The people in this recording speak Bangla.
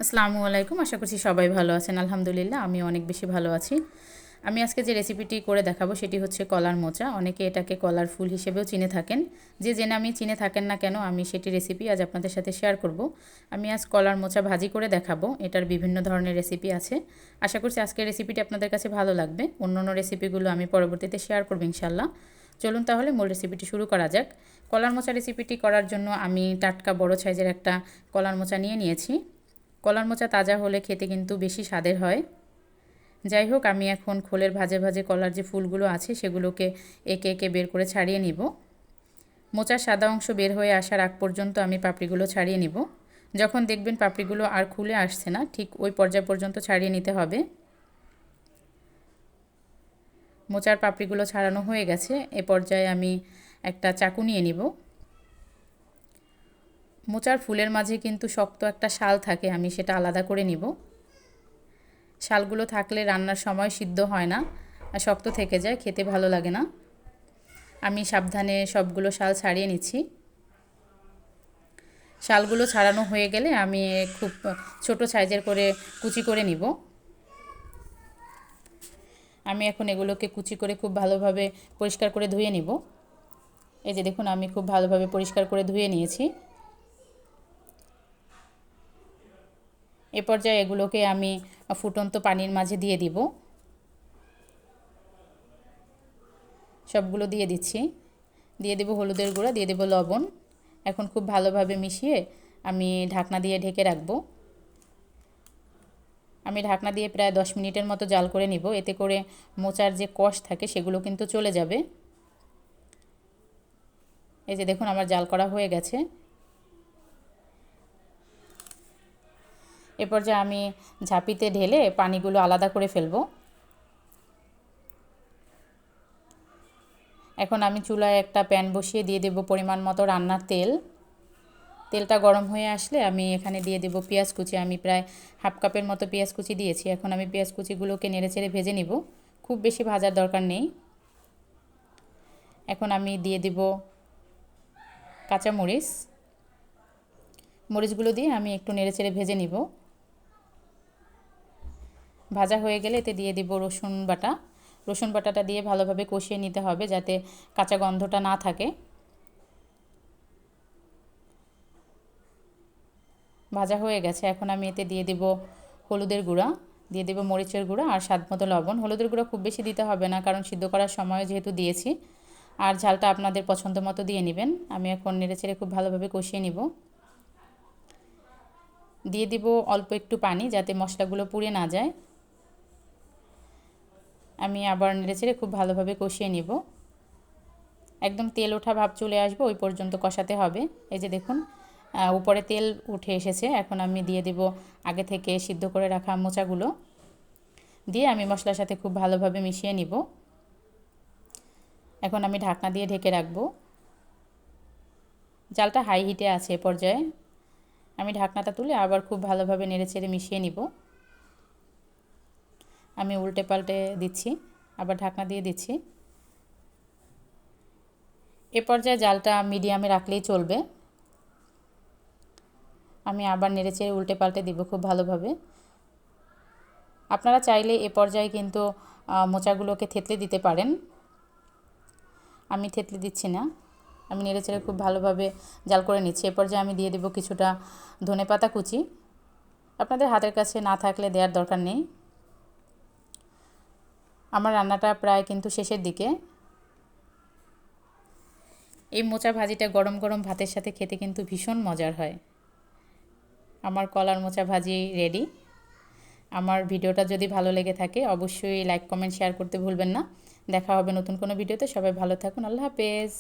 আসসালামু আলাইকুম। আশা করছি সবাই ভালো আছেন। আলহামদুলিল্লাহ আমি অনেক বেশি ভালো আছি। আমি আজকে যে রেসিপিটি করে দেখাবো সেটি হচ্ছে কলার মোচা। অনেকে এটাকে কলার ফুল হিসেবেও চিনে থাকেন। যে নামে চিনে থাকেন না কেন, আমি সেটি রেসিপি আজ আপনাদের সাথে শেয়ার করব। আমি আজ কলার মোচা ভাজি করে দেখাবো। এটার বিভিন্ন ধরনের রেসিপি আছে। আশা করছি আজকের রেসিপিটি আপনাদের কাছে ভালো লাগবে। অন্য রেসিপিগুলো আমি পরবর্তীতে শেয়ার করব ইনশাল্লাহ। চলুন তাহলে মূল রেসিপিটি শুরু করা যাক। কলার মোচা রেসিপিটি করার জন্য আমি টাটকা বড় সাইজের একটা কলার মোচা নিয়েছি। কলার মোচা তাজা হলে খেতে কিন্তু বেশি স্বাদের হয়। যাই হোক, আমি এখন খোলের ভাজে ভাজে কলার যে ফুলগুলো আছে সেগুলোকে একে একে বের করে ছাড়িয়ে নিব। মোচার সাদা অংশ বের হয়ে আসার আগ পর্যন্ত আমি পাপড়িগুলো ছাড়িয়ে নিব। যখন দেখবেন পাপড়িগুলো আর খুলে আসছে না, ঠিক ওই পর্যায় পর্যন্ত ছাড়িয়ে নিতে হবে। মোচার পাপড়িগুলো ছাড়ানো হয়ে গেছে। এ পর্যায়ে আমি একটা চাকু নিয়ে নিব। মোচার ফুলের মাঝে কিন্তু শক্ত একটা শাল থাকে, আমি সেটা আলাদা করে নিব। শালগুলো থাকলে রান্নার সময় সিদ্ধ হয় না, আর শক্ত থেকে যায়, খেতে ভালো লাগে না। আমি সাবধানে সবগুলো শাল ছাড়িয়ে নিচ্ছি। শালগুলো ছাড়ানো হয়ে গেলে আমি খুব ছোট সাইজের করে কুচি করে নিব। আমি এখন এগুলোকে কুচি করে খুব ভালোভাবে পরিষ্কার করে ধুয়ে নিব। এই যে দেখুন, আমি খুব ভালোভাবে পরিষ্কার করে ধুয়ে নিয়েছি। এ পর্যায়ে এগুলোকে আমি ফুটন্ত পানির মাঝে দিয়ে দিব। সবগুলো দিয়ে দিচ্ছি। দিয়ে দেব হলুদের গুঁড়া, দিয়ে দেব লবণ। এখন খুব ভালোভাবে মিশিয়ে আমি ঢাকনা দিয়ে ঢেকে রাখবো। আমি ঢাকনা দিয়ে প্রায় 10 মিনিটের মতো জাল করে নিব। এতে করে মোচার যে কষ থাকে সেগুলো কিন্তু চলে যাবে। এই যে দেখুন, আমার জাল করা হয়ে গেছে। এরপর যে আমি ঝাঁপিতে ঢেলে পানিগুলো আলাদা করে ফেলবো। এখন আমি চুলায় একটা প্যান বসিয়ে দিয়ে দেব পরিমাণ মতো রান্নার তেল। তেলটা গরম হয়ে আসলে আমি এখানে দিয়ে দেব পেঁয়াজ কুচি। আমি প্রায় হাফ কাপের মতো পেঁয়াজ কুচি দিয়েছি। এখন আমি পেঁয়াজ কুচিগুলোকে নেড়েচেড়ে ভেজে নিব। খুব বেশি ভাজার দরকার নেই। এখন আমি দিয়ে দেব কাঁচামরিচ। মরিচগুলো দিয়ে আমি একটু নেড়েচেড়ে ভেজে নিব। ভাজা হয়ে গেলে এতে দিয়ে দেব রসুন বাটা। রসুন বাটাটা দিয়ে ভালোভাবে কষিয়ে নিতে হবে যাতে কাঁচা গন্ধটা না থাকে। ভাজা হয়ে গেছে। এখন আমি এতে দিয়ে দেব হলুদের গুঁড়া, দিয়ে দেব মরিচের গুঁড়া আর স্বাদমতো লবণ। হলুদের গুঁড়া খুব বেশি দিতে হবে না, কারণ সিদ্ধ করার সময় যেহেতু দিয়েছি। আর ঝালটা আপনাদের পছন্দ মতো দিয়ে নেবেন। আমি এখন নেড়েচেড়ে খুব ভালোভাবে কষিয়ে নিব। দিয়ে দিব অল্প একটু পানি যাতে মশলাগুলো পুড়ে না যায়। আমি আবার নেড়েচেড়ে খুব ভালোভাবে কষিয়ে নিব। একদম তেল ওঠা ভাব চলে আসবে ওই পর্যন্ত কষাতে হবে। এই যে দেখুন, উপরে তেল উঠে এসেছে। এখন আমি দিয়ে দেব আগে থেকে সিদ্ধ করে রাখা মোচাগুলো। দিয়ে আমি মশলার সাথে খুব ভালোভাবে মিশিয়ে নিব। এখন আমি ঢাকনা দিয়ে ঢেকে রাখবো। জালটা হাই হিটে আছে। এ পর্যায়ে আমি ঢাকনাটা তুলে আবার খুব ভালোভাবে নেড়েচেড়ে মিশিয়ে নিব। আমি উল্টে পাল্টে দিচ্ছি, আবার ঢাকনা দিয়ে দিচ্ছি। এ পর্যায়ে জালটা মিডিয়ামে রাখলেই চলবে। আমি আবার নেড়েচেড়ে উল্টে পাল্টে দিব খুব ভালোভাবে। আপনারা চাইলে এ পর্যায়ে কিন্তু মোচাগুলোকে থেতলে দিতে পারেন। আমি থেতলে দিচ্ছি না। আমি নেড়েচেড়ে খুব ভালোভাবে জাল করে নিচ্ছি। এ পর্যায়ে আমি দিয়ে দেব কিছুটা ধনেপাতা কুচি। আপনাদের হাতের কাছে না থাকলে দেওয়ার দরকার নেই। আমার রান্নাটা প্রায় কিন্তু শেষের দিকে। এই মোচা ভাজিটা গরম গরম ভাতের সাথে খেতে কিন্তু ভীষণ মজার হয়। আমার কলার মোচা ভাজি রেডি। আমার ভিডিওটা যদি ভালো লেগে থাকে অবশ্যই লাইক কমেন্ট শেয়ার করতে ভুলবেন না। দেখা হবে নতুন কোনো ভিডিওতে। সবাই ভালো থাকুন। আল্লাহ হাফেজ।